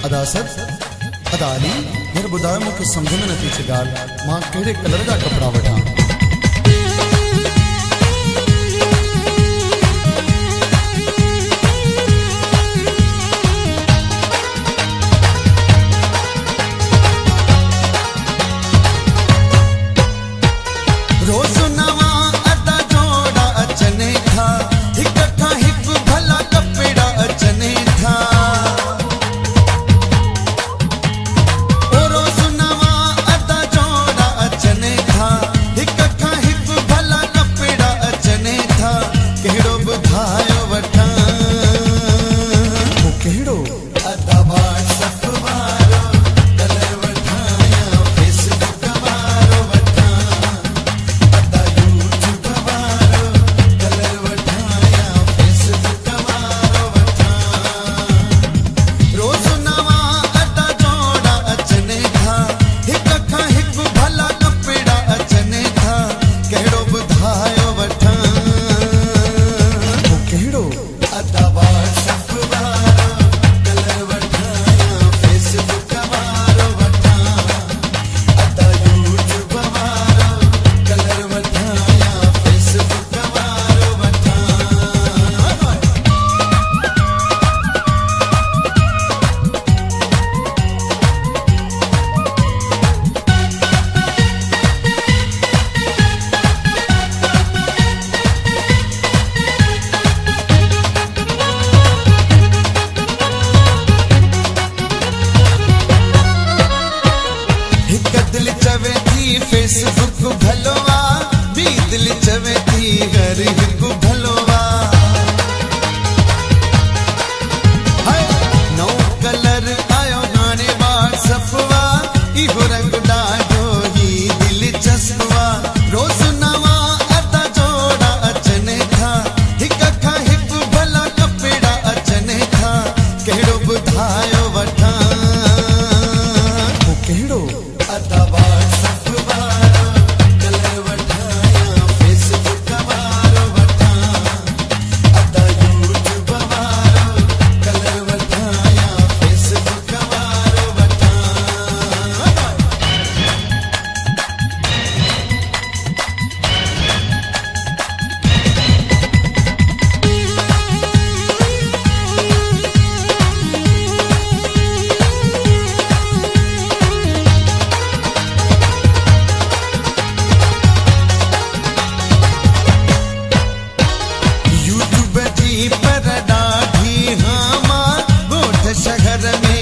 अदा सत अदाली यार बुधायो मुझे समझ में नथी अचे गाल मां केड़े कलर जा कपड़ा वठा। रोज नवा अदा जोड़ा अचने था इकट्ठा हिक भला कपड़ा अचने था। ओ रोज नवा अदा जोड़ा अचने था इकट्ठा हिक भला कपड़ा अचने था। केड़ो बुधायो वठा वो केड़ो अदा व्हाट्सएप वारो कलर वठाया फेसबुक वारो वठा। फेसबुक भलोवा भी दिल चवे थी घर हिक भलोवा। नौ कलर आयो गाने व्हाट्सएप वा इहो रंग डाढो ही दिलचस्पवा। रोज नवा अदा जोड़ा अचने था हिक खा हिक भला कपड़ा अचने था। केड़ो बुधायो वठा वो केड़ो अदा व्हाट्सएप वारो कलर वठाया फेसबुक वारो वठा। अदा यूट्यूब वारो कलर वठाया फेसबुक वारो वठा। पर डाढ़ी हामा गोठ शहर में